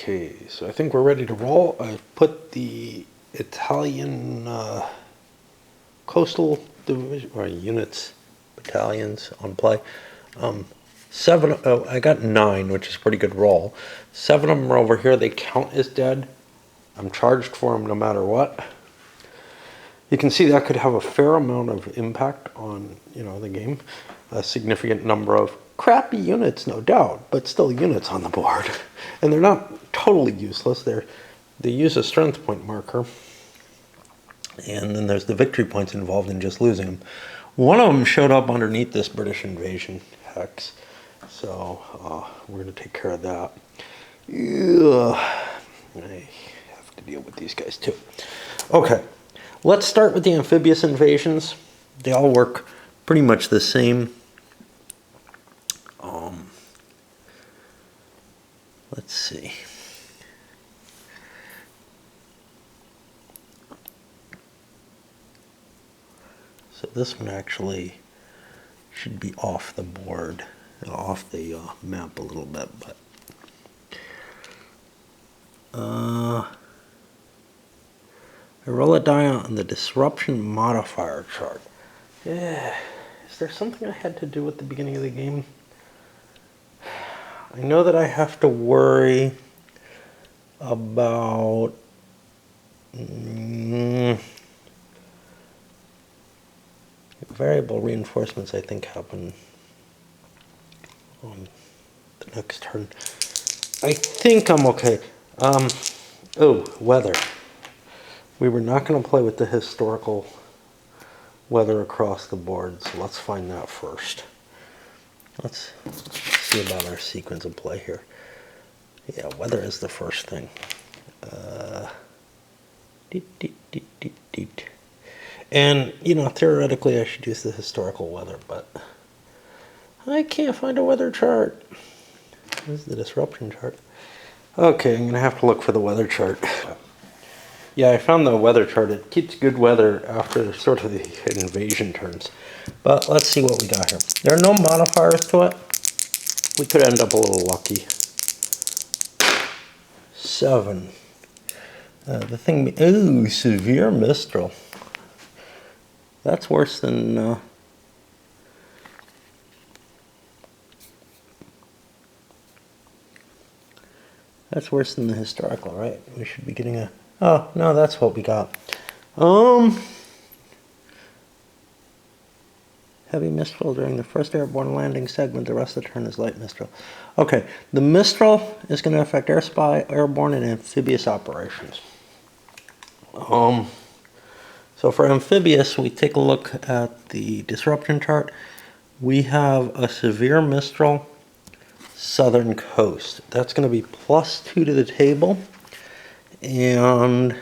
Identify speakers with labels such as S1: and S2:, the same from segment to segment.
S1: Okay, so I think we're ready to roll. I've put the Italian coastal division or units, battalions on play. I got 9, which is a pretty good roll. 7 of them are over here. They count as dead. I'm charged for them no matter what. You can see that could have a fair amount of impact on, the game. A significant number of crappy units, no doubt, but still units on the board. And they're not totally useless. They use a strength point marker. And then there's the victory points involved in just losing them. One of them showed up underneath this British invasion hex. So we're going to take care of that. I have to deal with these guys too. Okay, let's start with the amphibious invasions. They all work pretty much the same. Let's see. So this one actually should be off the board, off the map a little bit, but I roll a die on the disruption modifier chart. Yeah, is there something I had to do at the beginning of the game? I know that I have to worry about variable reinforcements, I think, happen on the next turn. I think I'm okay. Oh, weather. We were not going to play with the historical weather across the board, so let's find that first. Let's see about our sequence of play here. Yeah, weather is the first thing. And, theoretically I should use the historical weather, but I can't find a weather chart. This is the disruption chart. Okay, I'm going to have to look for the weather chart. Yeah, I found the weather chart. It keeps good weather after sort of the invasion turns. But let's see what we got here. There are no modifiers to it. We could end up a little lucky. 7. The thing... Ooh, severe Mistral. That's worse than... That's worse than the historical, right? We should be getting a... Oh, no, that's what we got. Heavy Mistral during the first airborne landing segment. The rest of the turn is light Mistral. Okay, the Mistral is going to affect air spy, airborne, and amphibious operations. So for amphibious, we take a look at the disruption chart. We have a severe Mistral southern coast. That's going to be +2 to the table. And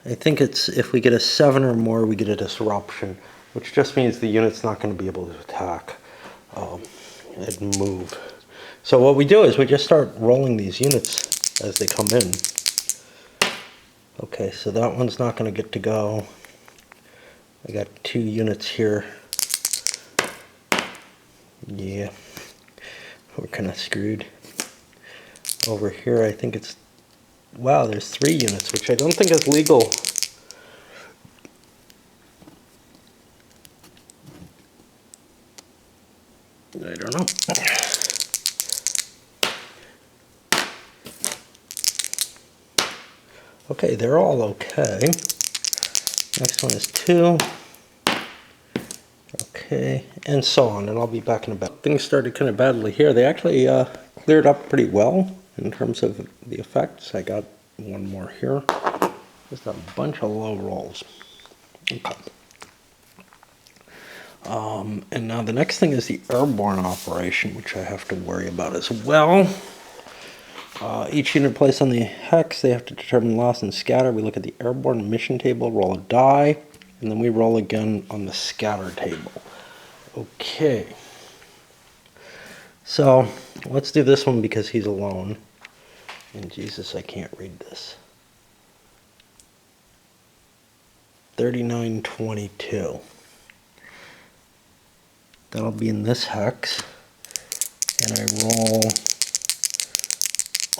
S1: I think it's if we get a 7 or more, we get a disruption, which just means the unit's not going to be able to attack and move. So what we do is we just start rolling these units as they come in. Okay, so that one's not going to get to go. I got 2 units here. Yeah, we're kind of screwed. Over here, I think it's... Wow, there's 3 units, which I don't think is legal. I don't know. Okay, they're all okay. Next one is 2. Okay, and so on, and I'll be back in a bit. Things started kind of badly here. They actually cleared up pretty well in terms of the effects. I got one more here. Just a bunch of low rolls. Okay. And now the next thing is the airborne operation, which I have to worry about as well. Each unit placed on the hex, they have to determine loss and scatter. We look at the airborne mission table, roll a die, and then we roll again on the scatter table. Okay. So let's do this one because he's alone. And Jesus, I can't read this. 3922. That'll be in this hex. And I roll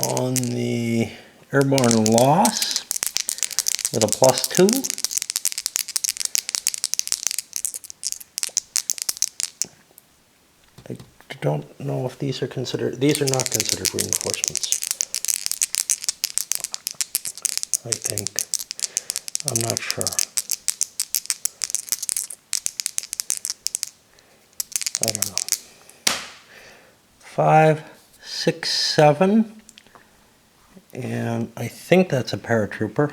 S1: on the Airborne loss with a +2. I don't know if these are considered, these are not considered reinforcements, I think. I'm not sure. I don't know. 5, 6, 7. And I think that's a paratrooper.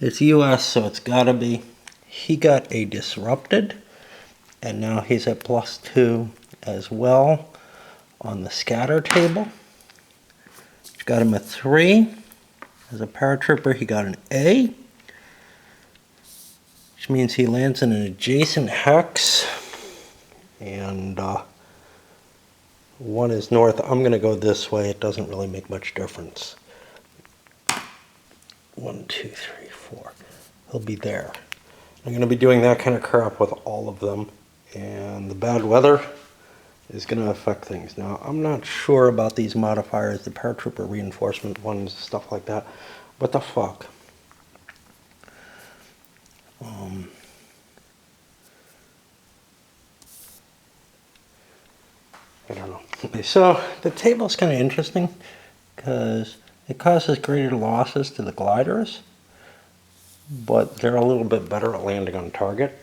S1: It's US, so it's gotta be. He got a disrupted, and now he's at +2 as well on the scatter table. Which got him a 3. As a paratrooper, he got an A, which means he lands in an adjacent hex. And 1 is north. I'm going to go this way. It doesn't really make much difference. 1, 2, 3, 4. He'll be there. I'm going to be doing that kind of crap with all of them. And the bad weather is going to affect things. Now, I'm not sure about these modifiers, the paratrooper reinforcement ones, stuff like that. What the fuck? I don't know. So the table's kind of interesting because it causes greater losses to the gliders, but they're a little bit better at landing on target.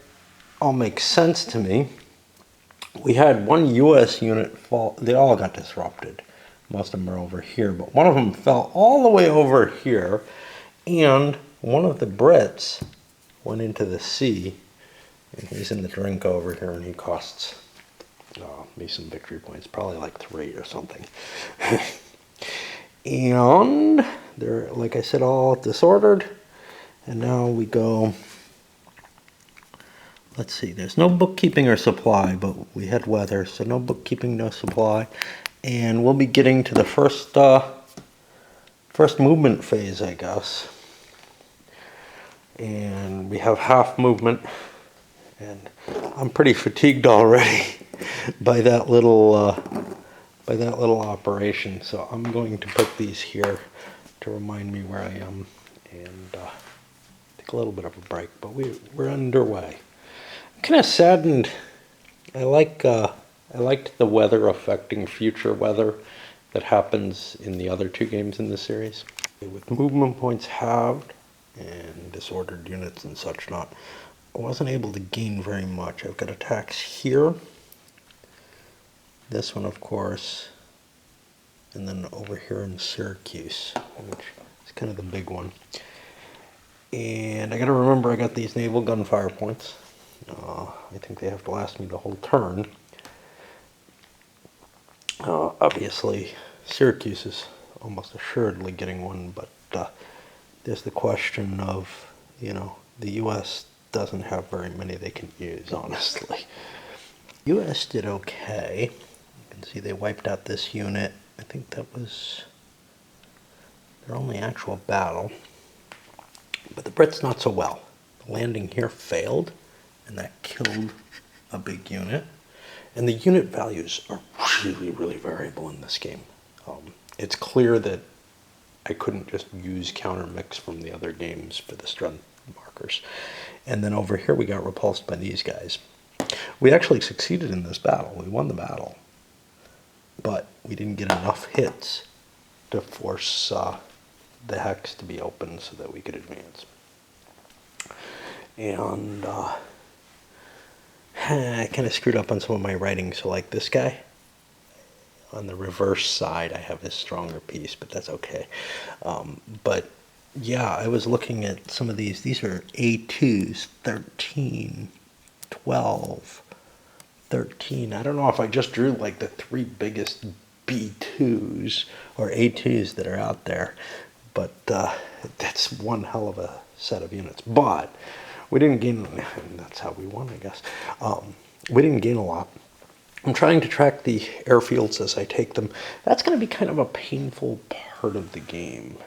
S1: All makes sense to me. We had one US unit fall, they all got disrupted. Most of them are over here, but one of them fell all the way over here, and one of the Brits went into the sea, and he's in the drink over here, and he costs me some victory points, probably like 3 or something. And they're, like I said, all disordered. And now we go, let's see, there's no bookkeeping or supply, but we had weather, so no bookkeeping, no supply. And we'll be getting to the first movement phase, I guess. And we have half movement, and I'm pretty fatigued already by that little operation. So I'm going to put these here to remind me where I am and take a little bit of a break. But we're underway. I'm kind of saddened. I liked the weather affecting future weather that happens in the other 2 games in the series. With movement points halved and disordered units and such not, I wasn't able to gain very much. I've got attacks here. This one, of course, and then over here in Syracuse, which is kind of the big one. And I got to remember I got these naval gunfire points. I think they have to last me the whole turn. Obviously, Syracuse is almost assuredly getting one, but there's the question of, you know, the U.S. doesn't have very many they can use, honestly. U.S. did okay. You can see they wiped out this unit. I think that was their only actual battle. But the Brits not so well. The landing here failed, and that killed a big unit. And the unit values are really, really variable in this game. It's clear that I couldn't just use counter mix from the other games for the strength markers. And then over here we got repulsed by these guys. We actually succeeded in this battle. We won the battle. But we didn't get enough hits to force the hex to be open so that we could advance. And I kind of screwed up on some of my writing. So like this guy, on the reverse side, I have his stronger piece, but that's okay. But yeah, I was looking at some of these. These are A2s, 13, 12, 13. I don't know if I just drew like the 3 biggest B2s or A2s that are out there, but that's one hell of a set of units. But we didn't gain, and that's how we won, I guess. We didn't gain a lot. I'm trying to track the airfields as I take them. That's going to be kind of a painful part of the game,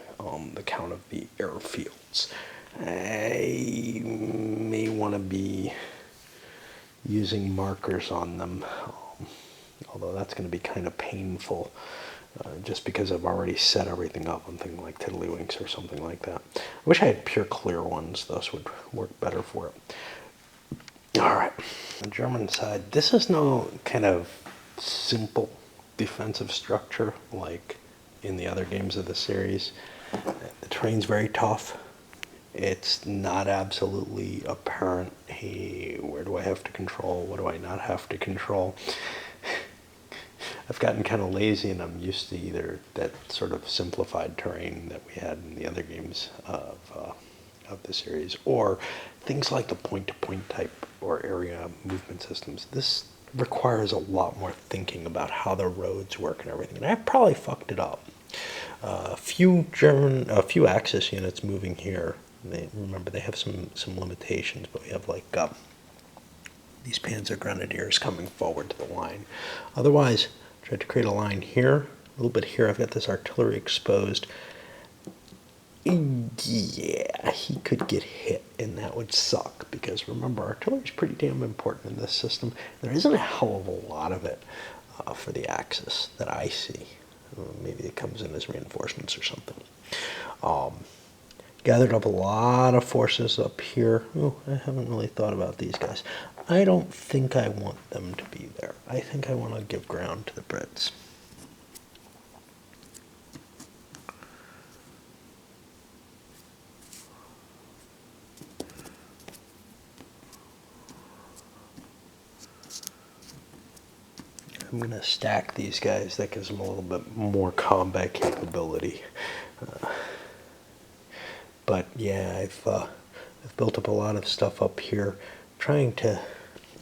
S1: the count of the airfields. I may want to be using markers on them, although that's going to be kind of painful just because I've already set everything up on things like Tiddlywinks or something like that. I wish I had pure clear ones. Those would work better for it. All right. On the German side, this is no kind of simple defensive structure like in the other games of the series. The terrain's very tough. It's not absolutely apparent, hey, where do I have to control? What do I not have to control? I've gotten kind of lazy and I'm used to either that sort of simplified terrain that we had in the other games of the series, or things like the point-to-point type or area movement systems. This requires a lot more thinking about how the roads work and everything, and I probably fucked it up. A few Axis units moving here. Remember, they have some limitations, but we have like these Panzer Grenadiers coming forward to the line. Otherwise, tried to create a line here, a little bit here. I've got this artillery exposed. Yeah, he could get hit, and that would suck, because remember, artillery is pretty damn important in this system. There isn't a hell of a lot of it for the Axis that I see. Maybe it comes in as reinforcements or something. Gathered up a lot of forces up here. Oh, I haven't really thought about these guys. I don't think I want them to be there. I think I want to give ground to the Brits. I'm going to stack these guys. That gives them a little bit more combat capability. But yeah, I've built up a lot of stuff up here, trying to.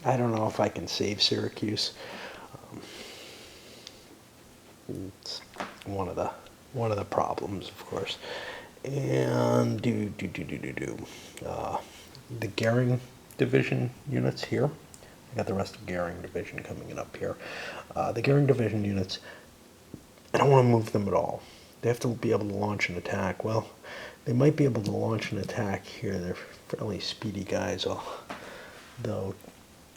S1: I don't know if I can save Syracuse. It's one of the problems, of course. And the Goering division units here. I got the rest of Goering division coming in up here. The Goering division units, I don't want to move them at all. They have to be able to launch an attack. Well, they might be able to launch an attack here. They're fairly speedy guys, though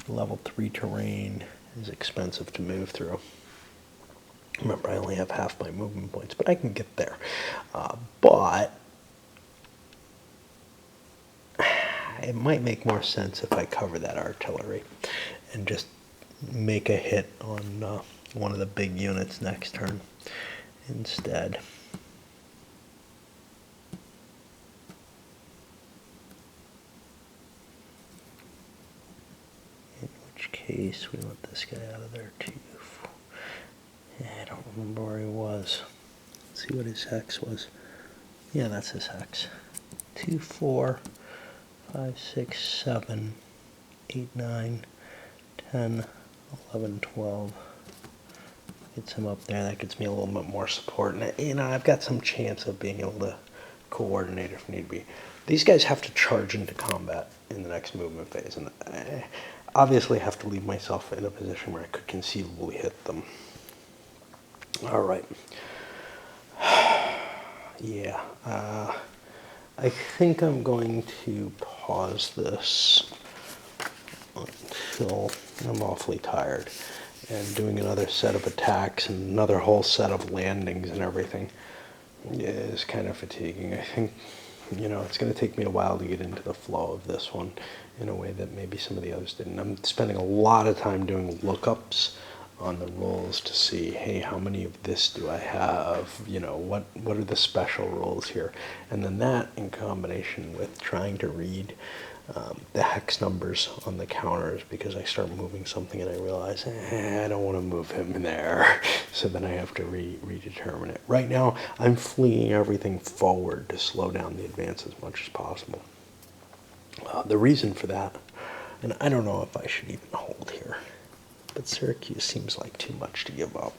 S1: level 3 terrain is expensive to move through. Remember, I only have half my movement points, but I can get there. But it might make more sense if I cover that artillery and just make a hit on one of the big units next turn instead. In which case, we want this guy out of there too. I don't remember where he was. Let's see what his hex was. Yeah, that's his hex. 2, 4, 5, 6, 7, 8, 9, 10, 11, 12. Gets him up there. That gets me a little bit more support. And, I've got some chance of being able to coordinate if need be. These guys have to charge into combat in the next movement phase. And I obviously have to leave myself in a position where I could conceivably hit them. All right. Yeah. I think I'm going to pause this until I'm awfully tired. And doing another set of attacks and another whole set of landings and everything is kind of fatiguing. I think, it's going to take me a while to get into the flow of this one in a way that maybe some of the others didn't. I'm spending a lot of time doing lookups on the rules to see, hey, how many of this do I have? What are the special rules here? And then that in combination with trying to read the hex numbers on the counters, because I start moving something and I realize, I don't want to move him there. So then I have to redetermine it. Right now, I'm fleeing everything forward to slow down the advance as much as possible. The reason for that, and I don't know if I should even hold here, but Syracuse seems like too much to give up.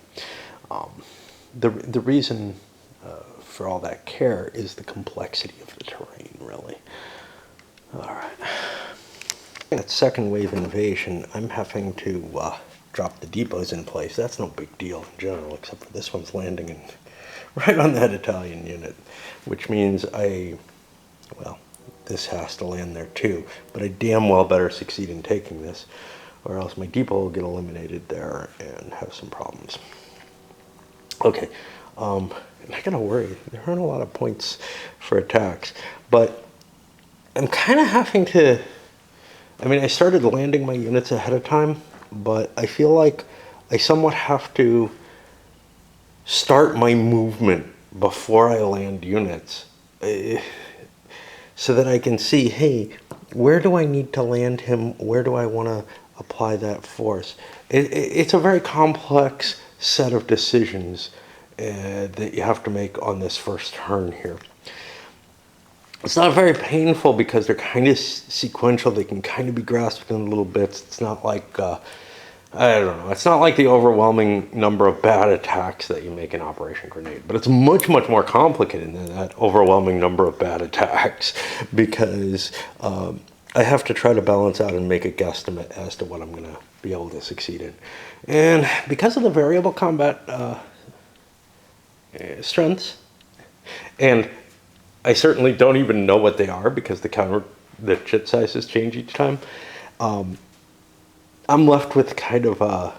S1: The reason for all that care is the complexity of the terrain, really. All right. That second wave invasion, I'm having to drop the depots in place. That's no big deal in general, except for this one's landing right on that Italian unit, which means this has to land there too. But I damn well better succeed in taking this, or else my depot will get eliminated there and have some problems. Okay, and I gotta worry. There aren't a lot of points for attacks, but I'm kind of having to. I mean, I started landing my units ahead of time, but I feel like I somewhat have to start my movement before I land units, so that I can see, hey, where do I need to land him? Where do I want to apply that force? It's a very complex set of decisions that you have to make on this first turn here. It's not very painful because they're kind of sequential. They can kind of be grasped in little bits. It's not like, I don't know, it's not like the overwhelming number of bad attacks that you make in Operation Grenade. But it's much, much more complicated than that overwhelming number of bad attacks, because I have to try to balance out and make a guesstimate as to what I'm going to be able to succeed in. And because of the variable combat strengths, and I certainly don't even know what they are because the chit sizes change each time. I'm left with kind of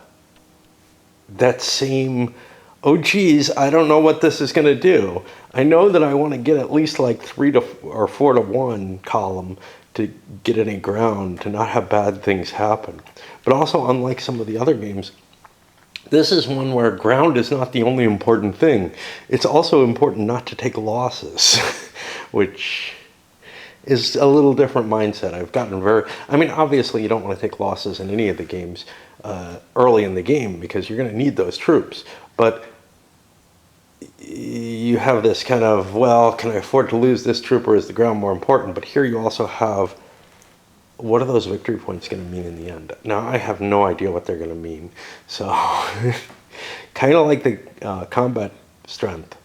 S1: that same, oh geez, I don't know what this is going to do. I know that I want to get at least like 3 to or 4 to 1 column to get any ground, to not have bad things happen. But also, unlike some of the other games, this is one where ground is not the only important thing. It's also important not to take losses, which is a little different mindset. I've gotten I mean, obviously you don't want to take losses in any of the games early in the game, because you're going to need those troops. But you have this kind of, well, can I afford to lose this troop, or is the ground more important? But here you also have, what are those victory points going to mean in the end? Now, I have no idea what they're going to mean. So, kind of like the combat strength.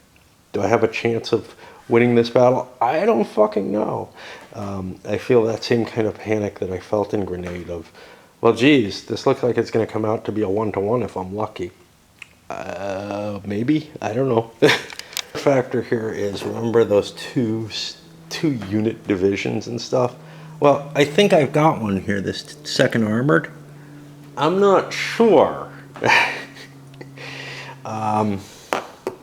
S1: Do I have a chance of winning this battle? I don't fucking know. I feel that same kind of panic that I felt in Grenade of, well, geez, this looks like it's going to come out to be a 1-to-1 if I'm lucky. Maybe? I don't know. The factor here is, remember those two unit divisions and stuff? Well, I think I've got one here, this 2nd Armored. I'm not sure.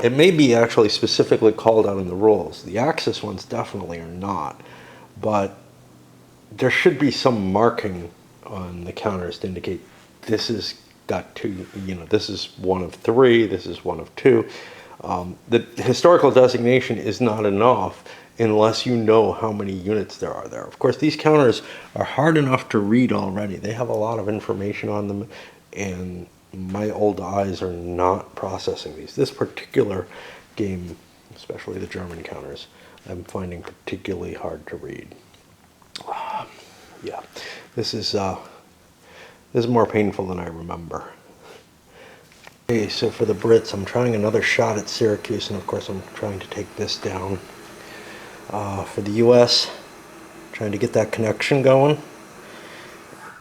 S1: It may be actually specifically called out in the rules. The Axis ones definitely are not. But there should be some marking on the counters to indicate this has got 2, this is 1 of 3, this is 1 of 2. The historical designation is not enough unless you know how many units there are there. Of course, these counters are hard enough to read already. They have a lot of information on them, and my old eyes are not processing these. This particular game, especially the German counters, I'm finding particularly hard to read. Yeah, this is more painful than I remember. Okay, so for the Brits, I'm trying another shot at Syracuse, and of course I'm trying to take this down. For the US, trying to get that connection going.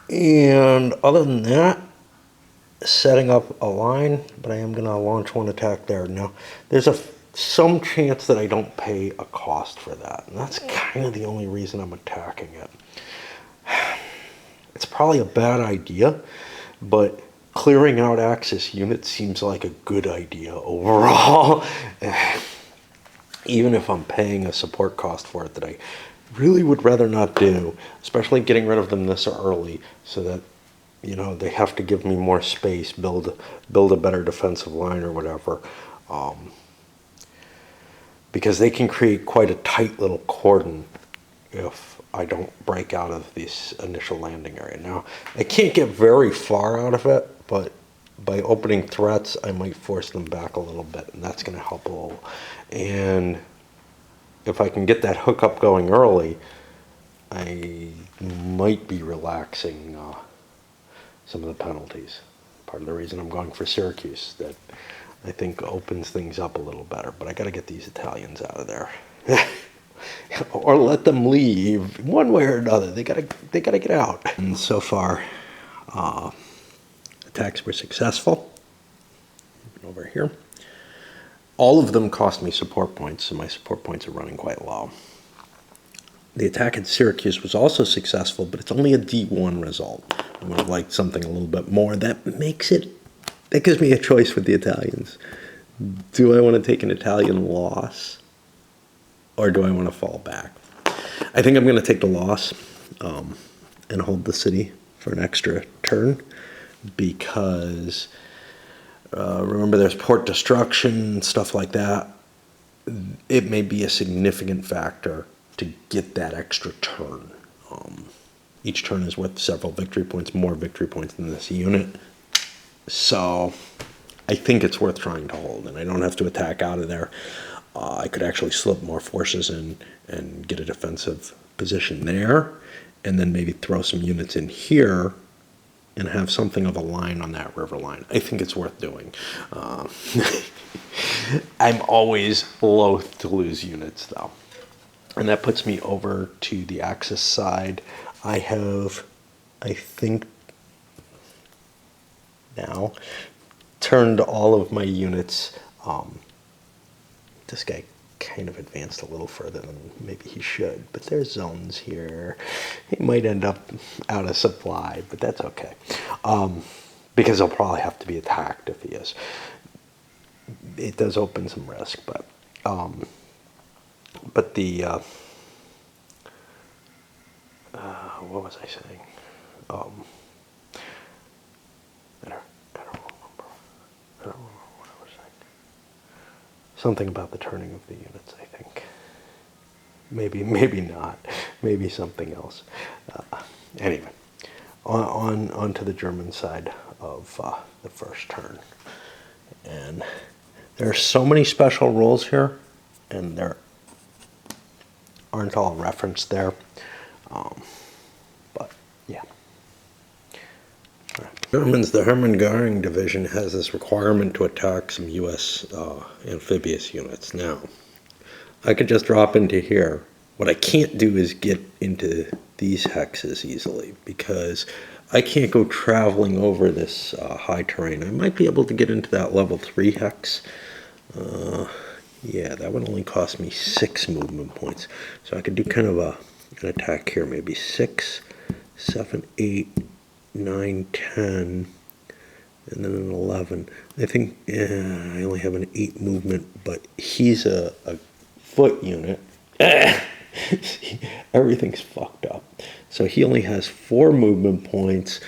S1: And other than that, setting up a line, but I am going to launch one attack there. Now, there's some chance that I don't pay a cost for that, and that's kind of the only reason I'm attacking it. It's probably a bad idea, but clearing out Axis units seems like a good idea overall. Even if I'm paying a support cost for it that I really would rather not do, especially getting rid of them this early, so that, they have to give me more space, build a better defensive line or whatever, because they can create quite a tight little cordon if I don't break out of this initial landing area. Now, I can't get very far out of it, but by opening threats, I might force them back a little bit, and that's going to help a little. And if I can get that hookup going early, I might be relaxing some of the penalties. Part of the reason I'm going for Syracuse, that I think opens things up a little better. But I got to get these Italians out of there, or let them leave one way or another. They gotta get out. And so far, attacks were successful. Over here. All of them cost me support points, so my support points are running quite low. The attack at Syracuse was also successful, but it's only a D1 result. I would have liked something a little bit more. That gives me a choice with the Italians. Do I want to take an Italian loss, or do I want to fall back? I think I'm going to take the loss and hold the city for an extra turn, because remember, there's port destruction, stuff like that. It may be a significant factor to get that extra turn. Each turn is worth several victory points, more victory points than this unit. So I think it's worth trying to hold, and I don't have to attack out of there. I could actually slip more forces in and get a defensive position there, and then maybe throw some units in here and have something of a line on that river line. I think it's worth doing. I'm always loath to lose units, though. And that puts me over to the Axis side. I have, I think, now turned all of my units. This guy kind of advanced a little further than maybe he should, but there's zones here. He might end up out of supply, but that's okay, because he'll probably have to be attacked if he is. It does open some risk, but the what was I saying? I don't remember what I was saying. Something about the turning of the units, I think. Maybe not. Maybe something else. Anyway, on to the German side of the first turn. And there are so many special rules here, and there aren't all referenced there. But yeah. Germans, the Hermann Göring division has this requirement to attack some U.S. Amphibious units. Now, I could just drop into here. What I can't do is get into these hexes easily, because I can't go traveling over this high terrain. I might be able to get into that level 3 hex. Yeah, that would only cost me 6 movement points. So I could do kind of an attack here, maybe 6, 7, 8, 9, 10, and then an 11. I think I only have an 8 movement, but he's a foot unit. See, everything's fucked up. So he only has 4 movement points,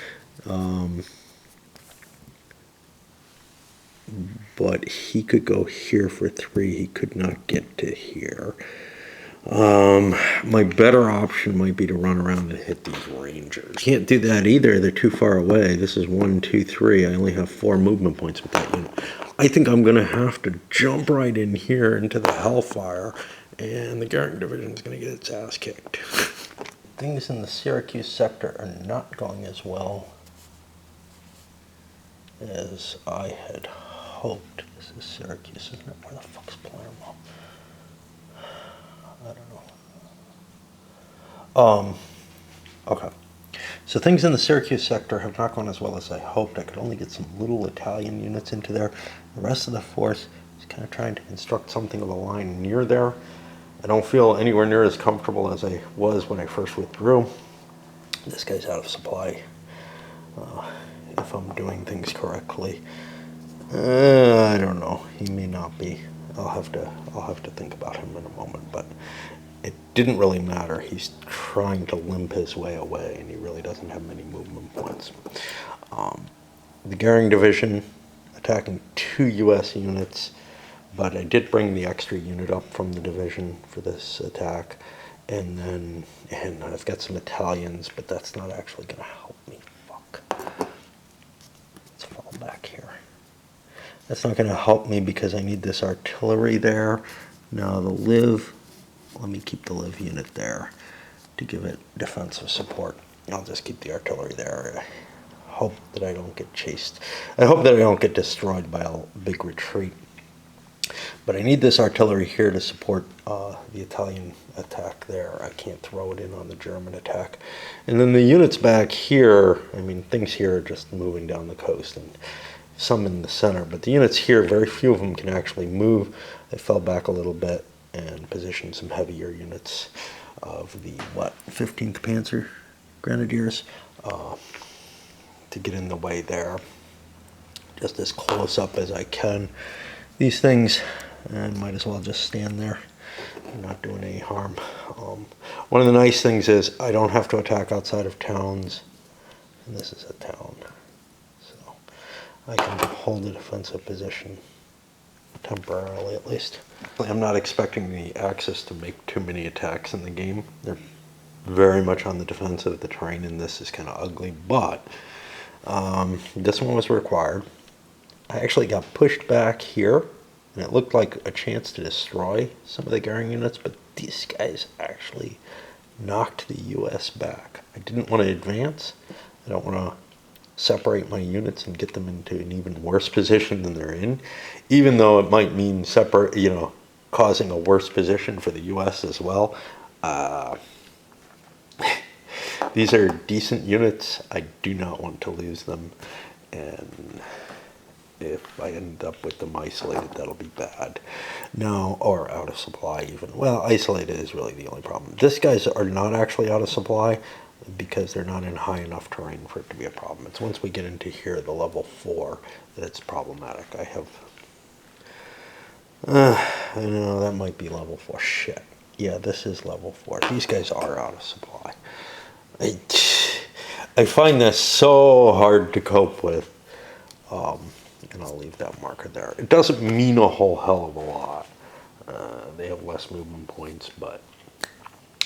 S1: but he could go here for 3. He could not get to here. My better option might be to run around and hit these rangers. Can't do that either. They're too far away. This is 1, 2, 3. I only have 4 movement points with that unit. I think I'm going to have to jump right in here into the Hellfire, and the Göring division is going to get its ass kicked. Things in the Syracuse sector are not going as well as I had hoped. This is Syracuse, isn't it? Where the fuck's Palermo? I don't know. Okay. So things in the Syracuse sector have not gone as well as I hoped. I could only get some little Italian units into there. The rest of the force is kind of trying to construct something of a line near there. I don't feel anywhere near as comfortable as I was when I first withdrew. This guy's out of supply. If I'm doing things correctly, I don't know. He may not be. I'll have to think about him in a moment. But it didn't really matter. He's trying to limp his way away, and he really doesn't have many movement points. The Göring division attacking 2 U.S. units. But I did bring the extra unit up from the division for this attack, and I've got some Italians, but that's not actually going to help me. Fuck. Let's fall back here. That's not going to help me because I need this artillery there. Now the Liv, let me keep the Liv unit there to give it defensive support. I'll just keep the artillery there. I hope that I don't get chased. I hope that I don't get destroyed by a big retreat. But I need this artillery here to support the Italian attack there. I can't throw it in on the German attack. And then the units back here, I mean, things here are just moving down the coast and some in the center. But the units here, very few of them can actually move. They fell back a little bit and positioned some heavier units of the, 15th Panzer Grenadiers to get in the way there. Just as close up as I can These things, might as well just stand there. They're not doing any harm. One of the nice things is I don't have to attack outside of towns. And this is a town. So I can hold a defensive position. Temporarily, at least. I'm not expecting the Axis to make too many attacks in the game. They're very much on the defensive. The terrain in this is kind of ugly, but this one was required. I actually got pushed back here, and it looked like a chance to destroy some of the Garing units, but these guys actually knocked the US back. I didn't want to advance. I don't want to separate my units and get them into an even worse position than they're in, even though it might mean causing a worse position for the US as well. These are decent units. I do not want to lose them, and if I end up with them isolated, that'll be bad. No, or out of supply even. Well, isolated is really the only problem. These guys are not actually out of supply because they're not in high enough terrain for it to be a problem. It's once we get into here, the level 4, that it's problematic. I have, I know that might be level 4. Shit. Yeah, this is level 4. These guys are out of supply. I find this so hard to cope with. And I'll leave that marker there. It doesn't mean a whole hell of a lot. They have less movement points, but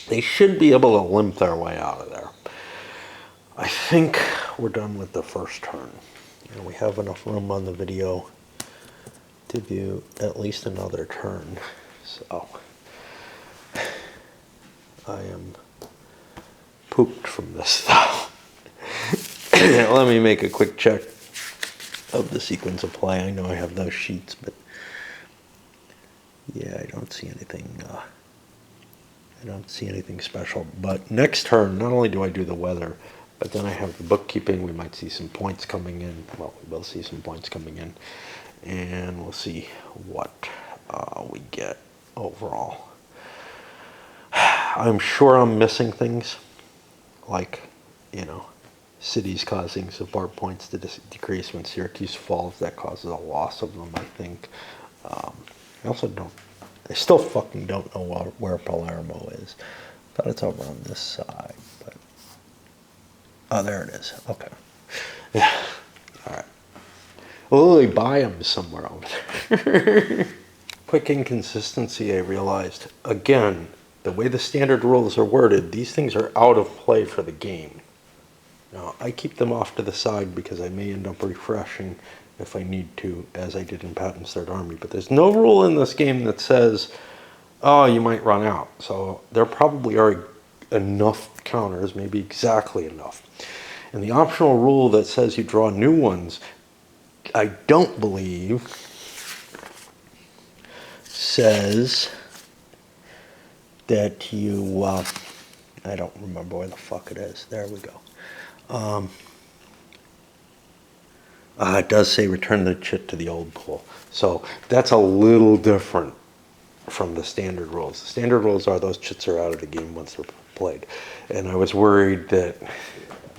S1: they should be able to limp their way out of there. I think we're done with the first turn. And we have enough room on the video to do at least another turn. So I am pooped from this though. Let me make a quick check of the sequence of play. I know I have those sheets, but yeah, I don't see anything. I don't see anything special. But next turn, not only do I do the weather, but then I have the bookkeeping. We might see some points coming in. Well, we will see some points coming in, and we'll see what we get overall. I'm sure I'm missing things, like, cities causing support points to decrease when Syracuse falls. That causes a loss of them, I think. I still fucking don't know where Palermo is. Thought it's over on this side, but oh, there it is. Okay. Yeah. All right. Well, they buy them somewhere over there. Quick inconsistency I realized. Again, the way the standard rules are worded, these things are out of play for the game. Now, I keep them off to the side because I may end up refreshing if I need to, as I did in Patton's Third Army. But there's no rule in this game that says, oh, you might run out. So there probably are enough counters, maybe exactly enough. And the optional rule that says you draw new ones, I don't believe says that you, I don't remember where the fuck it is. There we go. It does say return the chit to the old pool. So that's a little different from the standard rules. The standard rules are those chits are out of the game once they're played. And I was worried that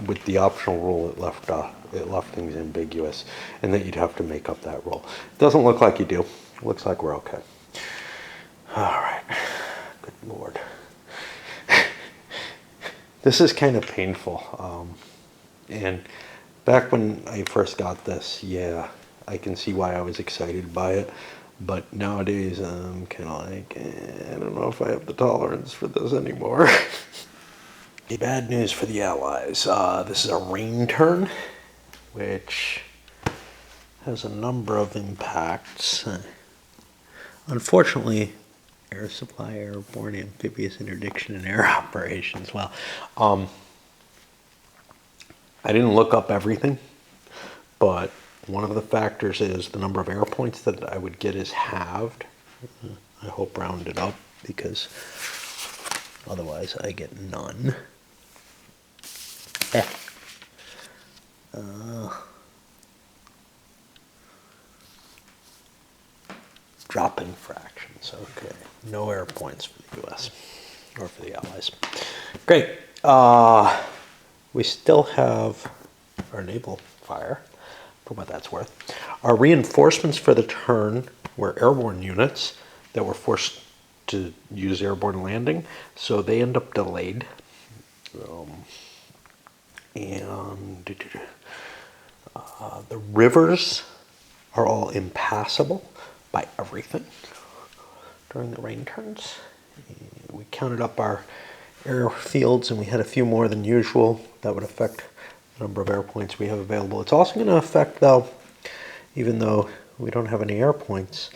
S1: with the optional rule it left things ambiguous and that you'd have to make up that rule. It doesn't look like you do. It looks like we're okay. All right. Good Lord. This is kind of painful. And back when I first got this, yeah, I can see why I was excited by it. But nowadays, I'm kind of like, I don't know if I have the tolerance for this anymore. The bad news for the Allies. This is a rain turn, which has a number of impacts. Unfortunately, air supply, airborne, amphibious interdiction, and air operations. Well, I didn't look up everything, but one of the factors is the number of air points that I would get is halved. I hope rounded up, because otherwise I get none. Dropping fractions. Okay, no air points for the U.S. or for the Allies. Great. We still have our naval fire, for what that's worth. Our reinforcements for the turn were airborne units that were forced to use airborne landing, so they end up delayed. And the rivers are all impassable by everything during the rain turns. We counted up our airfields and we had a few more than usual. That would affect the number of air points we have available. It's also going to affect, though, even though we don't have any air points,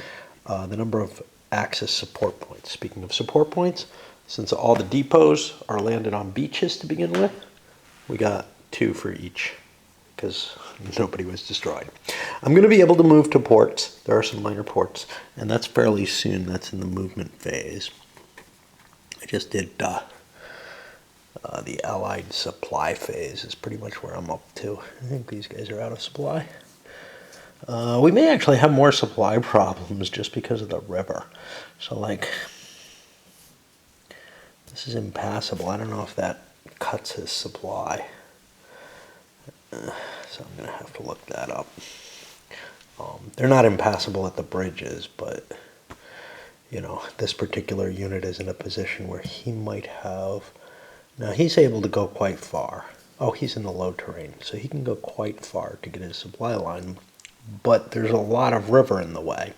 S1: the number of axis support points. Speaking of support points, since all the depots are landed on beaches to begin with, we got 2 for each because nobody was destroyed. I'm going to be able to move to ports. There are some minor ports, and that's fairly soon. That's in the movement phase. I just did the Allied supply phase is pretty much where I'm up to. I think these guys are out of supply. We may actually have more supply problems just because of the river. So, like, this is impassable. I don't know if that cuts his supply. So I'm going to have to look that up. They're not impassable at the bridges, but, you know, this particular unit is in a position where he might have... Now, he's able to go quite far. Oh, he's in the low terrain, so he can go quite far to get his supply line. But there's a lot of river in the way.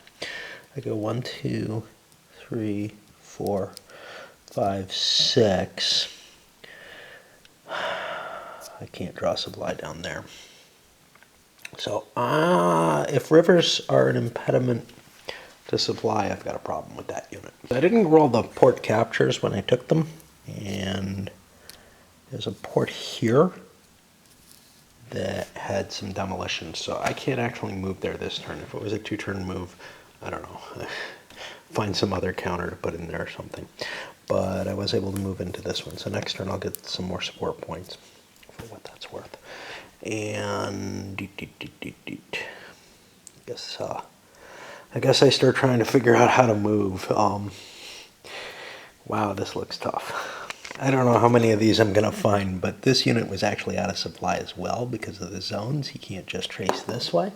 S1: I go 1, 2, 3, 4, 5, 6. I can't draw supply down there. So if rivers are an impediment to supply, I've got a problem with that unit. I didn't roll the port captures when I took them, and there's a port here that had some demolition, so I can't actually move there this turn. If it was a 2-turn move, I don't know, find some other counter to put in there or something. But I was able to move into this one, so next turn I'll get some more support points for what that's worth. And I guess I start trying to figure out how to move. Wow, this looks tough. I don't know how many of these I'm going to find, but this unit was actually out of supply as well because of the zones. He can't just trace this way.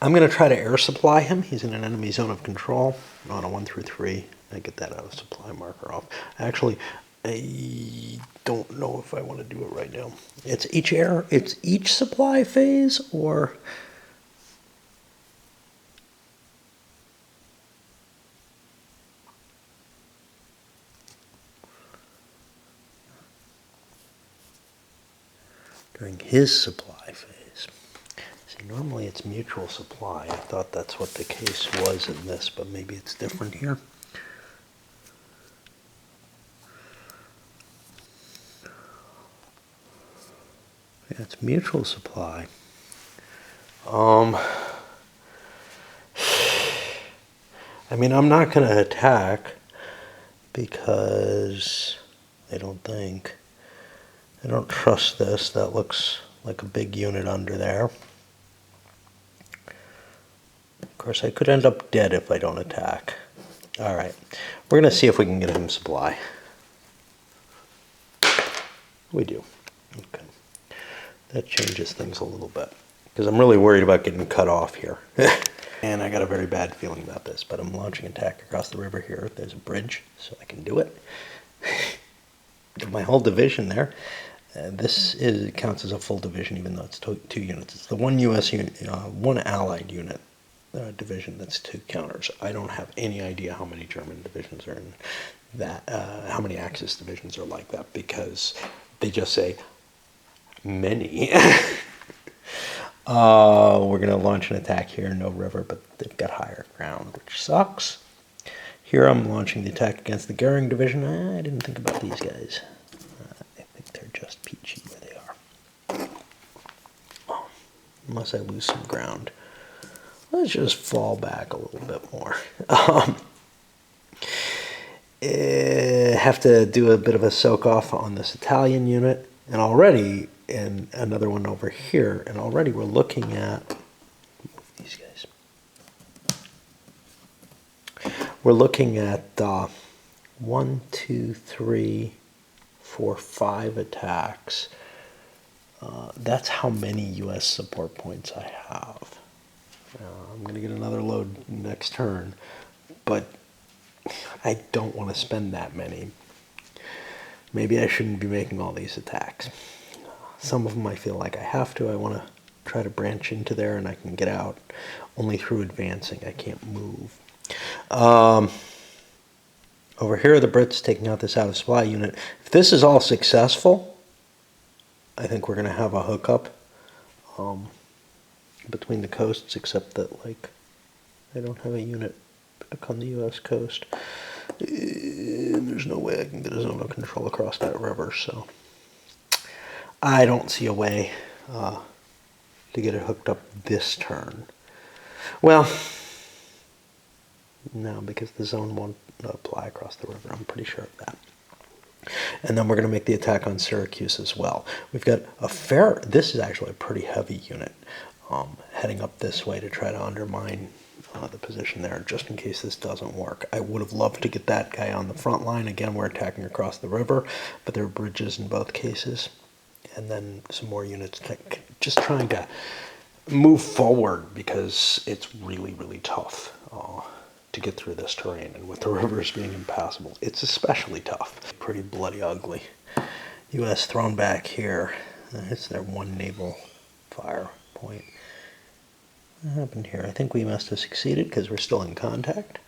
S1: I'm going to try to air supply him. He's in an enemy zone of control on a 1 through 3. I get that out of supply marker off. Actually, I don't know if I want to do it right now. It's each supply phase, or... during his supply phase. See, normally it's mutual supply. I thought that's what the case was in this, but maybe it's different here. Yeah, it's mutual supply. I mean, I'm not going to attack because I don't trust this. That looks like a big unit under there. Of course, I could end up dead if I don't attack. All right, we're going to see if we can get him supply. We do. Okay. That changes things a little bit because I'm really worried about getting cut off here. And I got a very bad feeling about this, but I'm launching attack across the river here. There's a bridge, so I can do it. My whole division there. Counts as a full division, even though it's 2 units. It's the 1 U.S. unit, 1 Allied unit division that's 2 counters. I don't have any idea how many German divisions are in that, how many Axis divisions are like that, because they just say many. We're going to launch an attack here, no river, but they've got higher ground, which sucks. Here I'm launching the attack against the Goering division. I didn't think about these guys. I think they're just peachy where they are. Oh, unless I lose some ground. Let's just fall back a little bit more. Have to do a bit of a soak off on this Italian unit, and already, and another one over here, and already we're looking at these guys. We're looking at 1, 2, 3, 4, 5 attacks. That's how many U.S. support points I have. I'm going to get another load next turn, but I don't want to spend that many. Maybe I shouldn't be making all these attacks. Some of them I feel like I have to. I want to try to branch into there and I can get out only through advancing. I can't move. Over here, the Brits taking out this out-of-supply unit. If this is all successful, I think we're going to have a hookup between the coasts, except that, like, I don't have a unit back on the U.S. coast. And there's no way I can get a zone of control across that river, so I don't see a way to get it hooked up this turn. Well, no, because the zone won't apply across the river. I'm pretty sure of that. And then we're going to make the attack on Syracuse as well. We've got a fair, this is actually a pretty heavy unit heading up this way to try to undermine the position there, just in case this doesn't work. I would have loved to get that guy on the front line. Again, we're attacking across the river, but there are bridges in both cases. And then some more units just trying to move forward because it's really, really tough to get through this terrain. And with the rivers being impassable, it's especially tough. Pretty bloody ugly. U.S. thrown back here. It's their one naval fire point. What happened here? I think we must have succeeded because we're still in contact.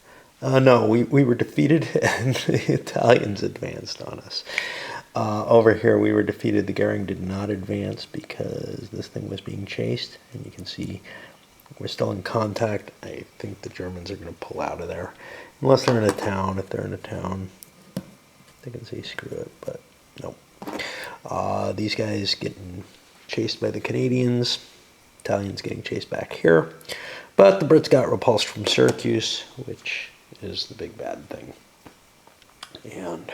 S1: No, we were defeated and the Italians advanced on us. Over here we were defeated. The Goering did not advance because this thing was being chased. And you can see we're still in contact. I think the Germans are going to pull out of there. Unless they're in a town. If they're in a town, they can say screw it, but nope. These guys getting chased by the Canadians. Italians getting chased back here. But the Brits got repulsed from Syracuse, which is the big bad thing. And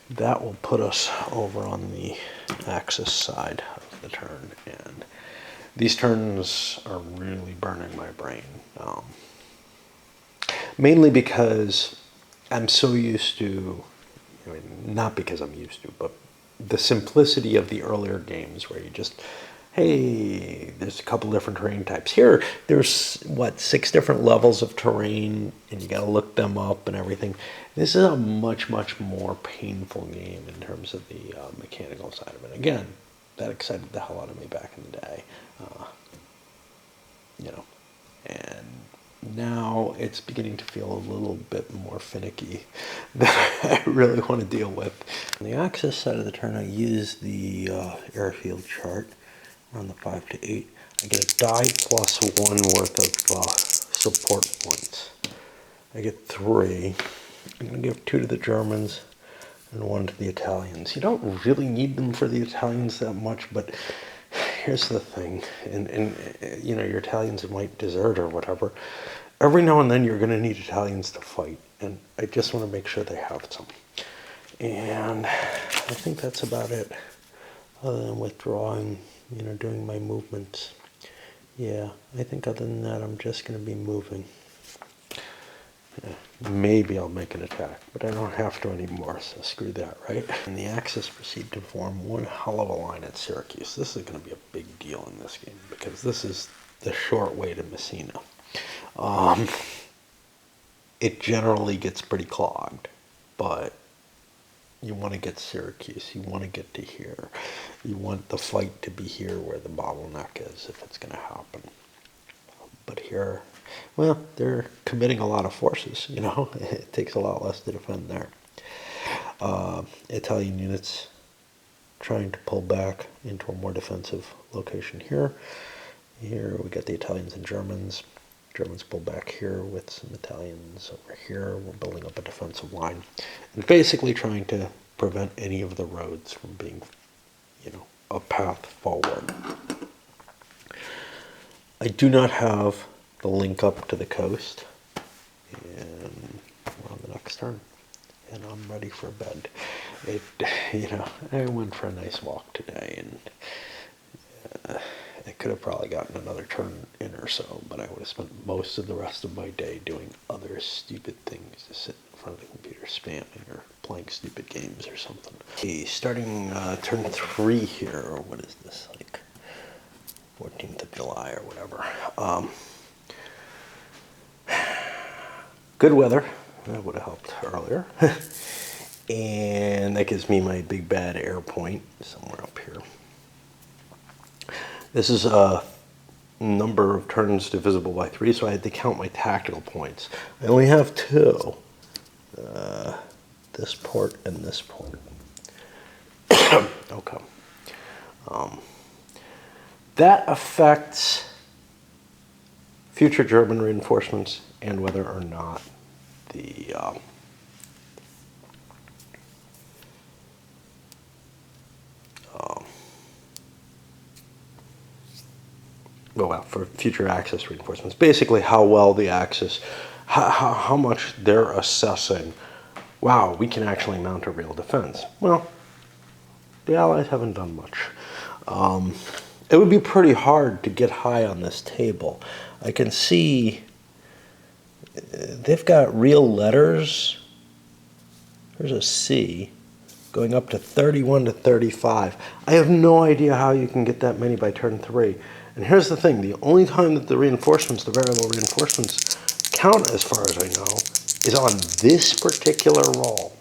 S1: that will put us over on the Axis side of the turn. And these turns are really burning my brain. Mainly because I'm so used to, I mean, not because I'm used to, but the simplicity of the earlier games where you just, hey, there's a couple different terrain types. Here, there's, what, 6 different levels of terrain, and you got to look them up and everything. This is a much, much more painful game in terms of the mechanical side of it. Again, that excited the hell out of me back in the day. And now it's beginning to feel a little bit more finicky than I really want to deal with. On the Axis side of the turn, I use the airfield chart on the 5 to 8. I get a die plus 1 worth of support points. I get 3. I'm going to give 2 to the Germans and 1 to the Italians. You don't really need them for the Italians that much, but here's the thing, and you know, your Italians might desert or whatever. Every now and then you're going to need Italians to fight, and I just want to make sure they have some. And I think that's about it, other than withdrawing, you know, doing my movements. Yeah, I think other than that, I'm just going to be moving. Yeah, maybe I'll make an attack, but I don't have to anymore, so screw that, right? And the Axis proceed to form one hell of a line at Syracuse. This is going to be a big deal in this game, because this is the short way to Messina. It generally gets pretty clogged, but you want to get Syracuse, you want to get to here. You want the fight to be here where the bottleneck is, if it's going to happen. But here, well, they're committing a lot of forces, you know. It takes a lot less to defend there. Italian units trying to pull back into a more defensive location here. Here we got the Italians and Germans. Germans pull back here with some Italians over here. We're building up a defensive line and basically trying to prevent any of the roads from being, you know, a path forward. I do not have the link up to the coast, and we're on the next turn, and I'm ready for bed. You know, I went for a nice walk today, and I could have probably gotten another turn in or so, but I would have spent most of the rest of my day doing other stupid things, to sit in front of the computer spamming or playing stupid games or something. Okay, starting turn 3 here, or what is this, like 14th of July or whatever. Good weather. That would have helped earlier. And that gives me my big bad air point somewhere up here. This is a number of turns divisible by 3, so I had to count my tactical points. I only have 2. This port and this port. Okay. That affects future German reinforcements and whether or not the well, for future Axis reinforcements. Basically, how well the Axis, how much they're assessing, wow, we can actually mount a real defense. Well, the Allies haven't done much. It would be pretty hard to get high on this table. I can see they've got real letters. There's a C going up to 31 to 35. I have no idea how you can get that many by turn 3. And here's the thing, the only time that the reinforcements, the variable reinforcements, count as far as I know, is on this particular roll.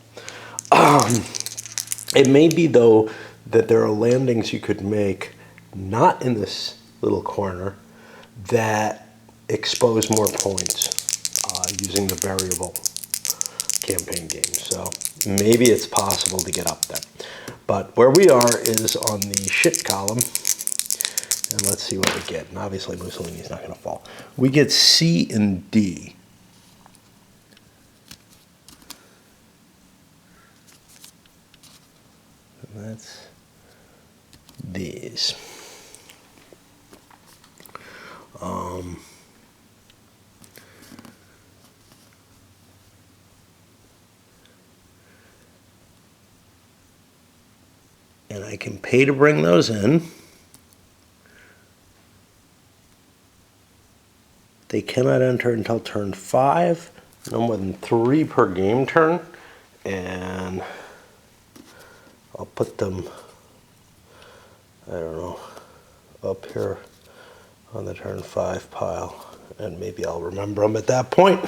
S1: It may be, though, that there are landings you could make not in this little corner that expose more points using the variable campaign game. So maybe it's possible to get up there. But where we are is on the shit column. And let's see what we get. And obviously Mussolini's not going to fall. We get C and D. And that's these. And I can pay to bring those in. They cannot enter until turn 5, no more than 3 per game turn, and I'll put them, I don't know, up here on the turn 5 pile, and maybe I'll remember them at that point.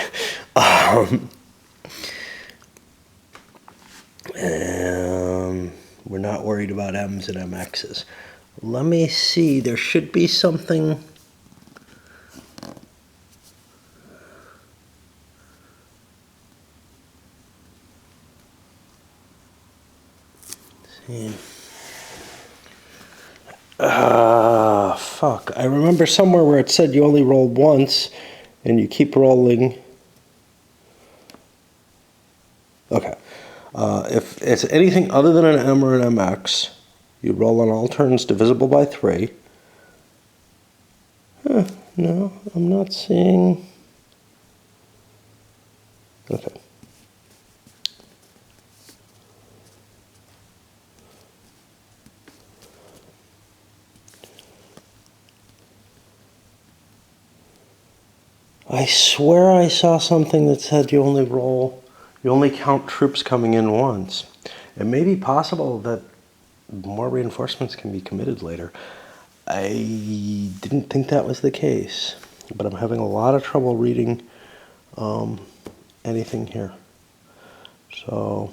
S1: And we're not worried about M's and MX's. Let me see, there should be something. Fuck. I remember somewhere where it said you only roll once and you keep rolling. Okay. If it's anything other than an M or an MX, you roll on all turns divisible by 3. No, I'm not seeing. Okay. I swear I saw something that said you only count troops coming in once. It may be possible that more reinforcements can be committed later. I didn't think that was the case, but I'm having a lot of trouble reading anything here. So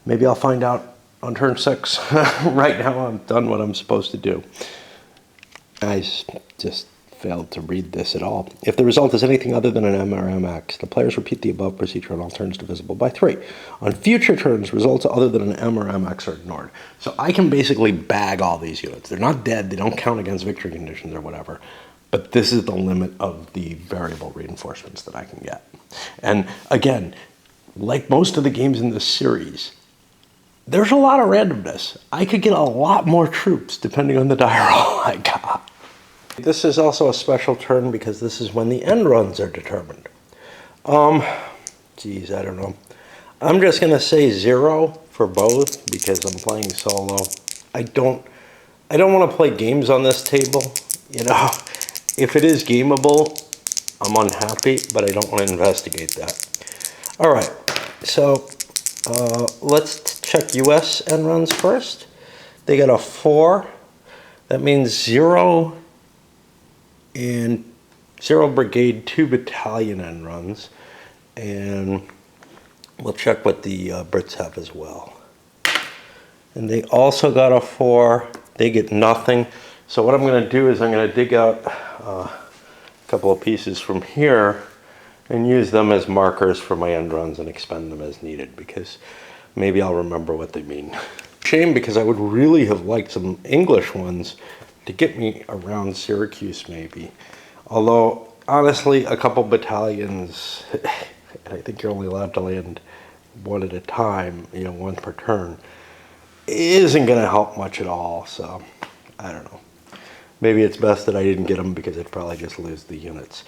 S1: maybe I'll find out on turn 6. Right now I've done what I'm supposed to do. I just failed to read this at all. If the result is anything other than an M or MX, the players repeat the above procedure on all turns divisible by 3. On future turns, results other than an M or MX are ignored. So I can basically bag all these units. They're not dead, they don't count against victory conditions or whatever, but this is the limit of the variable reinforcements that I can get. And again, like most of the games in this series, there's a lot of randomness. I could get a lot more troops depending on the die roll I got. This is also a special turn because this is when the end runs are determined. Geez, I don't know. I'm just going to say 0 for both because I'm playing solo. I don't want to play games on this table. You know, if it is gameable, I'm unhappy, but I don't want to investigate that. All right, so let's check US end runs first. They got a 4. That means 0 and 0 Brigade, 2 Battalion end runs, and we'll check what the Brits have as well. And they also got a 4. They get nothing. So what I'm going to do is I'm going to dig out a couple of pieces from here and use them as markers for my end runs and expend them as needed, because maybe I'll remember what they mean. Shame, because I would really have liked some English ones to get me around Syracuse maybe. Although, honestly, a couple battalions, and I think you're only allowed to land one at a time, you know, one per turn, isn't going to help much at all. So, I don't know. Maybe it's best that I didn't get them, because I'd probably just lose the units.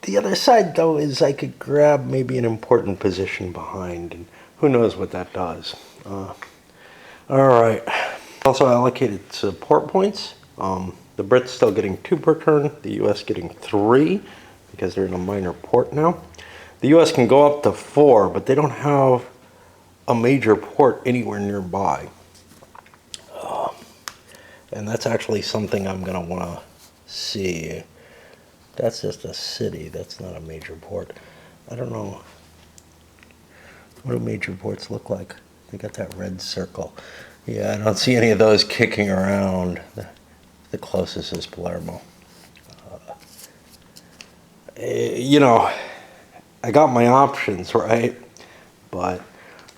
S1: The other side, though, is I could grab maybe an important position behind, and who knows what that does. All right. Also allocated support points. The Brits still getting 2 per turn. The U.S. getting 3 because they're in a minor port now. The U.S. can go up to 4, but they don't have a major port anywhere nearby. And that's actually something I'm going to want to see. That's just a city. That's not a major port. I don't know. What do major ports look like? They got that red circle. Yeah, I don't see any of those kicking around. The closest is Palermo. You know, I got my options, right? But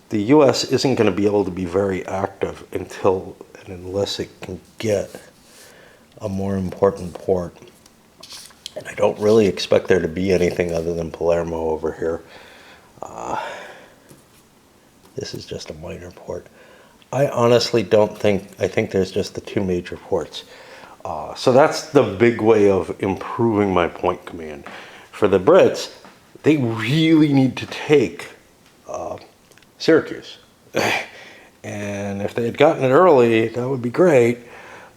S1: the U.S. isn't going to be able to be very active unless it can get a more important port. And I don't really expect there to be anything other than Palermo over here. This is just a minor port. I honestly don't think, I think there's just the 2 major ports. So that's the big way of improving my point command. For the Brits, they really need to take Syracuse. And if they had gotten it early, that would be great.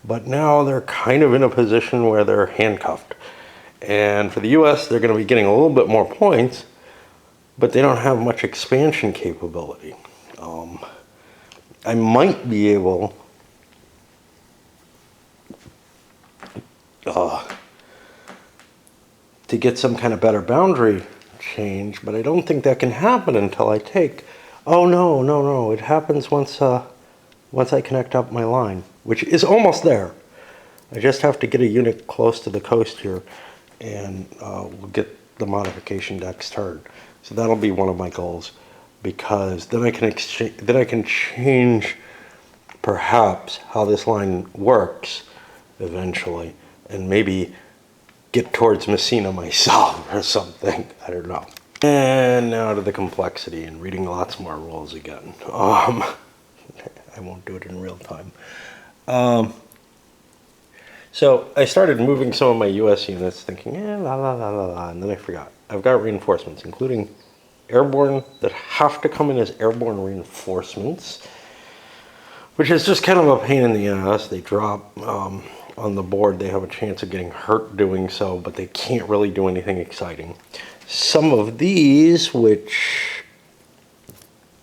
S1: But now they're kind of in a position where they're handcuffed. And for the U.S., they're going to be getting a little bit more points, but they don't have much expansion capability. I might be able to get some kind of better boundary change, but I don't think that can happen until I take... Oh, no. It happens once I connect up my line, which is almost there. I just have to get a unit close to the coast here, and we'll get the modification decks turned. So that'll be one of my goals, because then I can change perhaps how this line works eventually, and maybe get towards Messina myself or something. I don't know. And now to the complexity and reading lots more rules again. I won't do it in real time. So I started moving some of my US units thinking, and then I forgot. I've got reinforcements, including Airborne, that have to come in as Airborne reinforcements, which is just kind of a pain in the ass. They drop on the board. They have a chance of getting hurt doing so, but they can't really do anything exciting. Some of these, which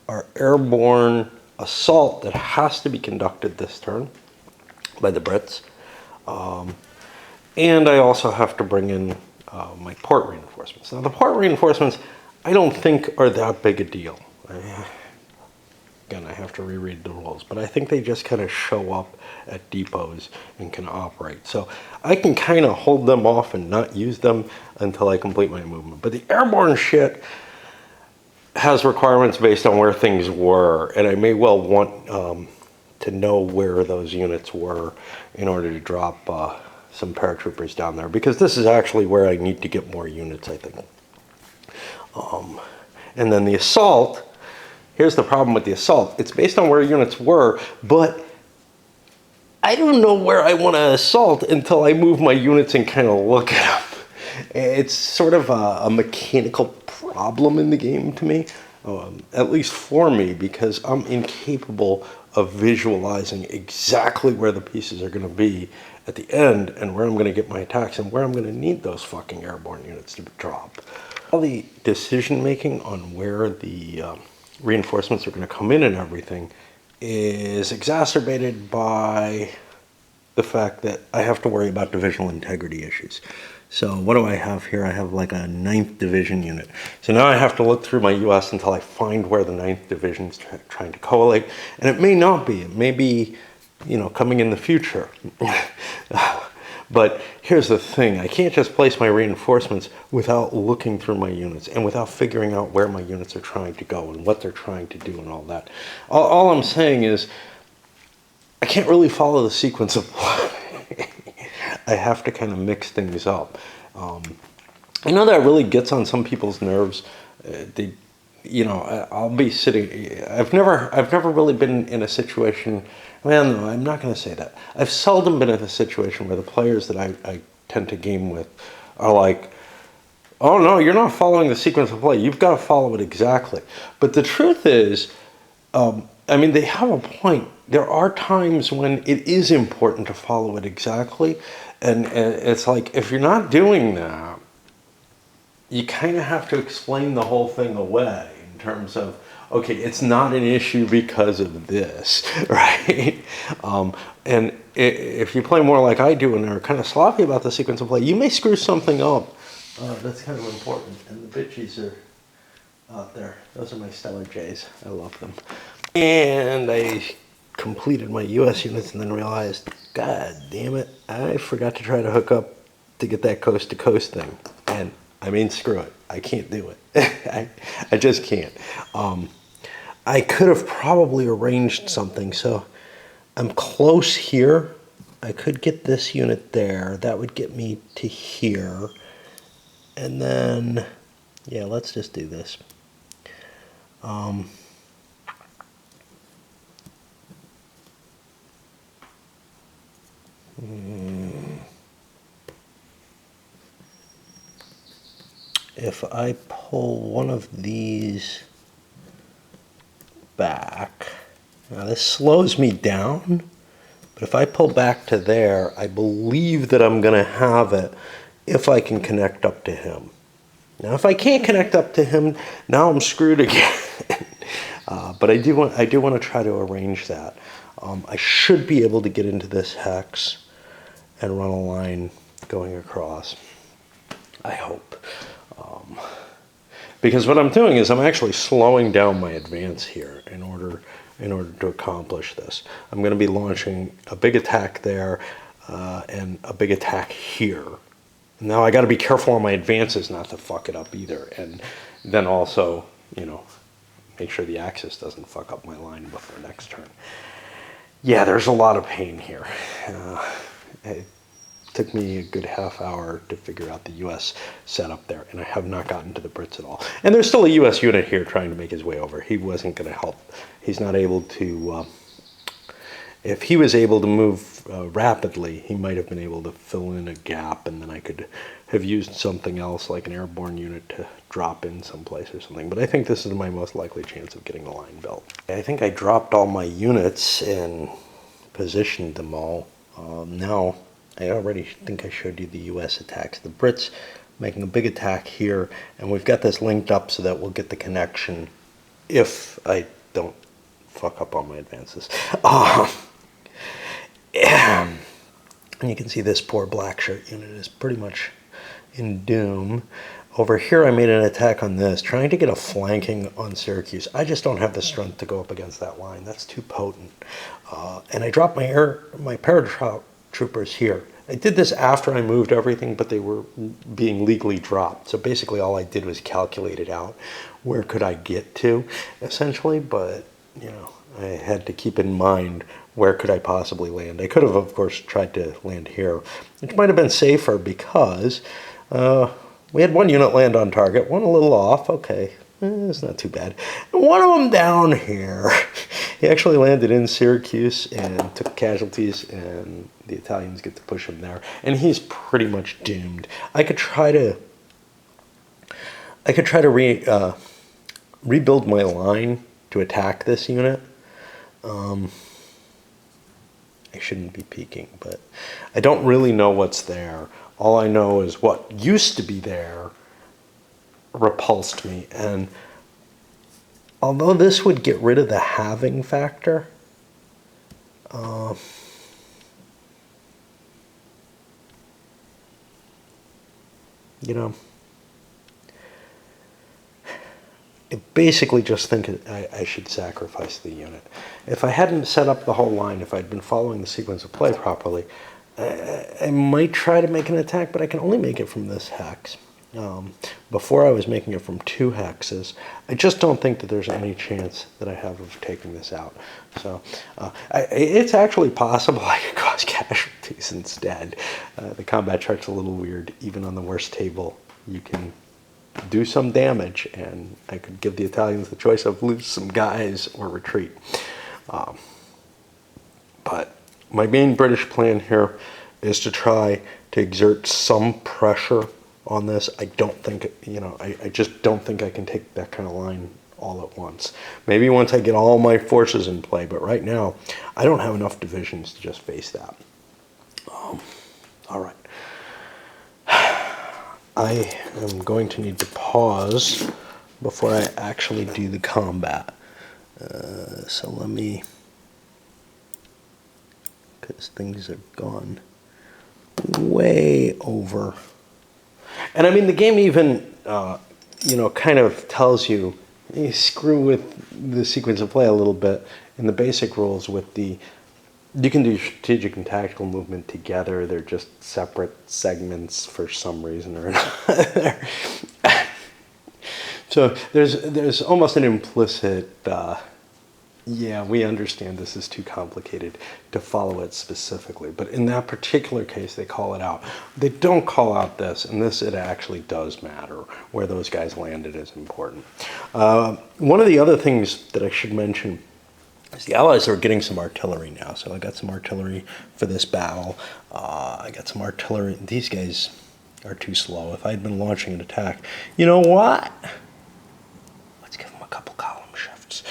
S1: are Airborne assault, that has to be conducted this turn by the Brits. And I also have to bring in my port reinforcements. Now, the port reinforcements, I don't think are that big a deal. Again, I have to reread the rules, but I think they just kind of show up at depots and can operate. So I can kind of hold them off and not use them until I complete my movement. But the Airborne shit has requirements based on where things were, and I may well want to know where those units were in order to drop some paratroopers down there, because this is actually where I need to get more units, I think. And then the assault, here's the problem with the assault. It's based on where units were, but I don't know where I want to assault until I move my units and kind of look at them. It's sort of a mechanical problem in the game to me, at least for me, because I'm incapable of visualizing exactly where the pieces are going to be at the end, and where I'm going to get my attacks, and where I'm going to need those fucking Airborne units to drop. All the decision making on where the reinforcements are going to come in and everything is exacerbated by the fact that I have to worry about divisional integrity issues. So what do I have here? I have like a 9th Division unit. So now I have to look through my US until I find where the 9th Division is trying to collate. And it may not be. It may be, you know, coming in the future. But here's the thing. I can't just place my reinforcements without looking through my units and without figuring out where my units are trying to go and what they're trying to do and all that. All I'm saying is I can't really follow the sequence of play. I have to kind of mix things up. I know that really gets on some people's nerves. You know, I'll be sitting. I've never really been in a situation. Well, no, I'm not going to say that. I've seldom been in a situation where the players that I tend to game with are like, "Oh no, you're not following the sequence of play. You've got to follow it exactly." But the truth is, I mean, they have a point. There are times when it is important to follow it exactly, and it's like if you're not doing that, you kind of have to explain the whole thing away in terms of, okay, it's not an issue because of this, right? And if you play more like I do and are kind of sloppy about the sequence of play, you may screw something up. That's kind of important. And the bitchies are out there. Those are my Stellar Jays. I love them. And I completed my US units and then realized, God damn it, I forgot to try to hook up to get that coast-to-coast thing. And I mean, screw it. I can't do it. I just can't. I could have probably arranged something. So I'm close here. I could get this unit there. That would get me to here. And then, yeah, let's just do this. If I pull one of these back, now this slows me down, but if I pull back to there, I believe that I'm going to have it if I can connect up to him. Now, if I can't connect up to him, now I'm screwed again. But I do want to try to arrange that. I should be able to get into this hex and run a line going across. I hope. Because what I'm doing is I'm actually slowing down my advance here in order to accomplish this. I'm going to be launching a big attack there and a big attack here. Now I got to be careful on my advances not to fuck it up either, and then also, you know, make sure the axis doesn't fuck up my line before next turn. Yeah, there's a lot of pain here. It took me a good half hour to figure out the U.S. setup there, and I have not gotten to the Brits at all. And there's still a U.S. unit here trying to make his way over. He wasn't going to help. He's not able to... if he was able to move rapidly, he might have been able to fill in a gap, and then I could have used something else like an airborne unit to drop in someplace or something. But I think this is my most likely chance of getting the line built. I think I dropped all my units and positioned them all. Now, I already think I showed you the U.S. attacks. The Brits making a big attack here, and we've got this linked up so that we'll get the connection if I don't fuck up on my advances. And you can see this poor black shirt unit is pretty much in doom. Over here I made an attack on this, trying to get a flanking on Syracuse. I just don't have the strength to go up against that line. That's too potent. And I dropped my paratroopers here. I did this after I moved everything, but they were being legally dropped. So basically all I did was calculate it out. Where could I get to, essentially? But, you know, I had to keep in mind where could I possibly land. I could have, of course, tried to land here, which might have been safer because we had one unit land on target, one a little off. Okay, it's not too bad. And one of them down here, he actually landed in Syracuse and took casualties, and the Italians get to push him there. And he's pretty much doomed. I could try to rebuild my line to attack this unit. I shouldn't be peeking, but I don't really know what's there. All I know is what used to be there repulsed me. And although this would get rid of the halving factor, you know, I basically just think I should sacrifice the unit. If I hadn't set up the whole line, if I'd been following the sequence of play properly, I might try to make an attack, but I can only make it from this hex. Before I was making it from 2 hexes. I just don't think that there's any chance that I have of taking this out. So it's actually possible I could cause casualties instead. The combat chart's a little weird. Even on the worst table, you can do some damage, and I could give the Italians the choice of lose some guys or retreat. But my main British plan here is to try to exert some pressure on this. I don't think, I just don't think I can take that kind of line all at once. Maybe once I get all my forces in play, but right now I don't have enough divisions to just face that. All right. I am going to need to pause before I actually do the combat. So let me, because things have gone way over. And I mean, the game even, kind of tells you, screw with the sequence of play a little bit in the basic rules with the, you can do strategic and tactical movement together. They're just separate segments for some reason or another. So there's almost an implicit, yeah, we understand this is too complicated to follow it specifically. But in that particular case, they call it out. They don't call out this, and this, it actually does matter. Where those guys landed is important. One of the other things that I should mention is the Allies are getting some artillery now. So I got some artillery for this battle. I got some artillery. These guys are too slow. If I had been launching an attack, you know what? Let's give them a couple column shifts.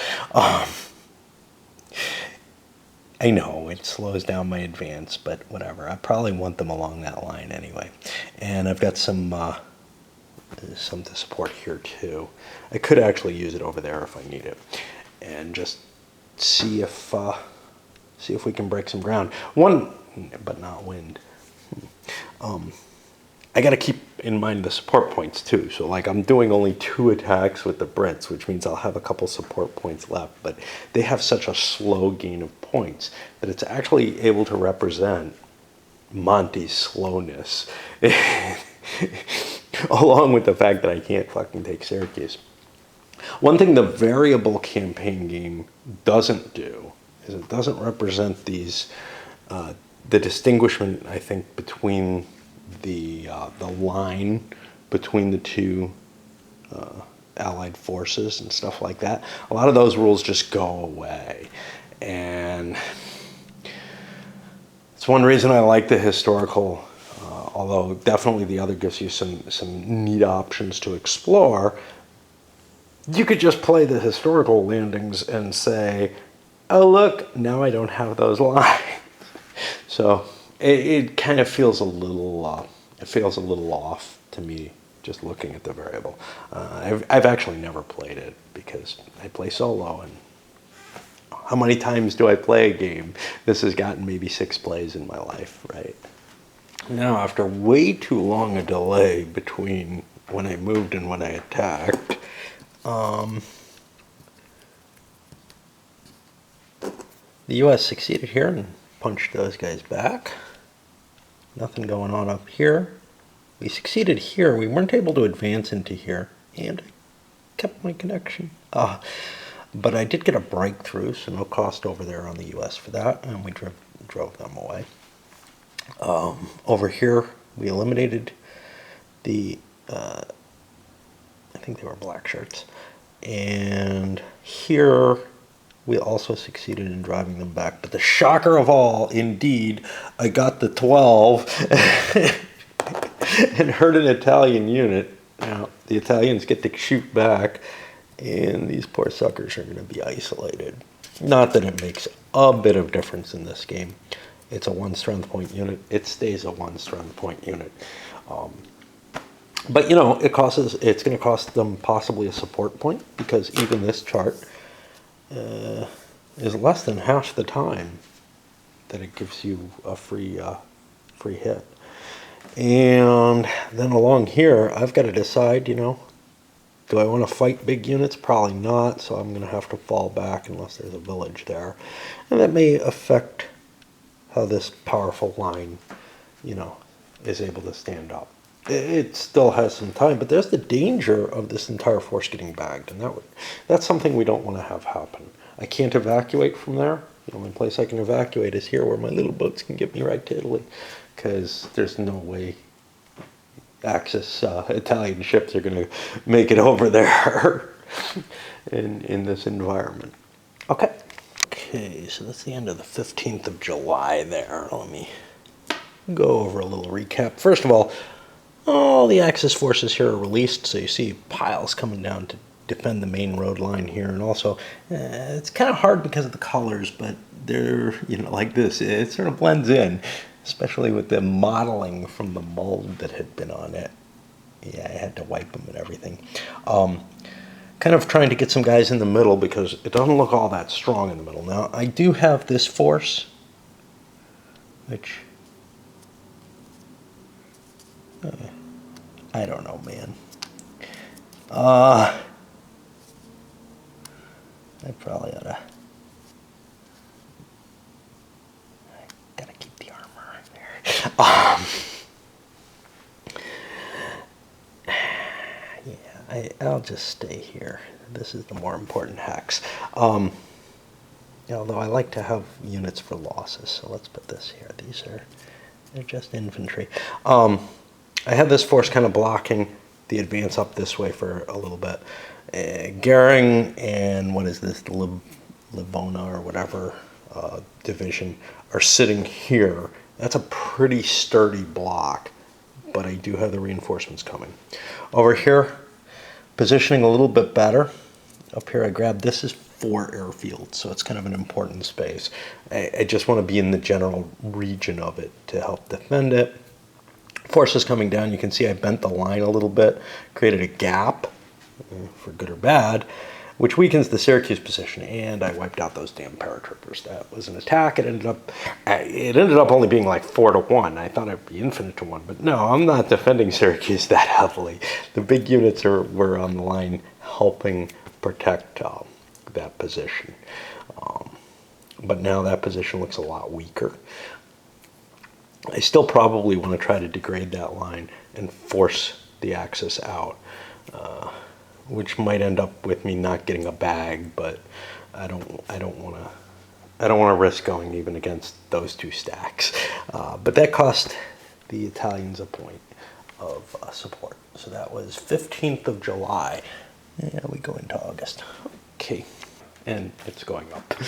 S1: I know it slows down my advance, but whatever. I probably want them along that line anyway. And I've got some to support here too. I could actually use it over there if I need it, and just see if we can break some ground. But not wind. I got to keep in mind the support points too. So like I'm doing only 2 attacks with the Brits, which means I'll have a couple support points left, but they have such a slow gain of points that it's actually able to represent Monty's slowness, along with the fact that I can't fucking take Syracuse. One thing the variable campaign game doesn't do is it doesn't represent these, the distinguishment, I think, between the line between the 2 allied forces and stuff like that. A lot of those rules just go away, and it's one reason I like the historical, although definitely the other gives you some neat options to explore. You could just play the historical landings and say, oh look, now I don't have those lines. So it kind of feels a little off to me just looking at the variable. I've actually never played it because I play solo, and how many times do I play a game? This has gotten maybe 6 plays in my life, right? Now, after way too long a delay between when I moved and when I attacked, the U.S. succeeded here and punched those guys back. Nothing going on up here. We succeeded here. We weren't able to advance into here, and I kept my connection. But I did get a breakthrough, so no cost over there on the U.S. for that, and we drove them away. Over here, we eliminated the, I think they were black shirts, and here we also succeeded in driving them back. But the shocker of all, indeed, I got the 12 and hurt an Italian unit. Now, the Italians get to shoot back, and these poor suckers are going to be isolated. Not that it makes a bit of difference in this game. It's a 1 strength point unit. It stays a 1 strength point unit. But, it's going to cost them possibly a support point, because even this chart is less than half the time that it gives you a free hit. And then along here, I've got to decide, you know, do I want to fight big units? Probably not, so I'm going to have to fall back unless there's a village there. And that may affect how this powerful line, you know, is able to stand up. It still has some time, but there's the danger of this entire force getting bagged, and that's something we don't want to have happen. I can't evacuate from there. The only place I can evacuate is here, where my little boats can get me right to Italy, because there's no way Axis Italian ships are going to make it over there in this environment. Okay. Okay, so that's the end of the 15th of July there. Let me go over a little recap. First of all the Axis forces here are released, so you see piles coming down to defend the main road line here. And also, it's kind of hard because of the colors, but they're, you know, like this. It sort of blends in, especially with the modeling from the mold that had been on it. Yeah, I had to wipe them and everything. Kind of trying to get some guys in the middle because it doesn't look all that strong in the middle. Now, I do have this force, which, I don't know, man. I probably ought to. Gotta keep the armor there. Yeah, I'll just stay here. This is the more important hex. Although I like to have units for losses, so let's put this here. They're just infantry. I have this force kind of blocking the advance up this way for a little bit. Goering and what is this, Livona or whatever division are sitting here. That's a pretty sturdy block, but I do have the reinforcements coming. Over here, positioning a little bit better. Up here I grabbed, this is 4 airfields, so it's kind of an important space. I just want to be in the general region of it to help defend it. Forces coming down, you can see I bent the line a little bit, created a gap, for good or bad, which weakens the Syracuse position, and I wiped out those damn paratroopers. That was an attack. It ended up only being like 4-1. I thought it'd be infinite to 1, but no, I'm not defending Syracuse that heavily. The big units were on the line helping protect that position. But now that position looks a lot weaker. I still probably want to try to degrade that line and force the Axis out, which might end up with me not getting a bag, but I don't want to risk going even against those 2 stacks. But that cost the Italians a point of support. So that was 15th of July. Yeah, we go into August. Okay, and it's going up.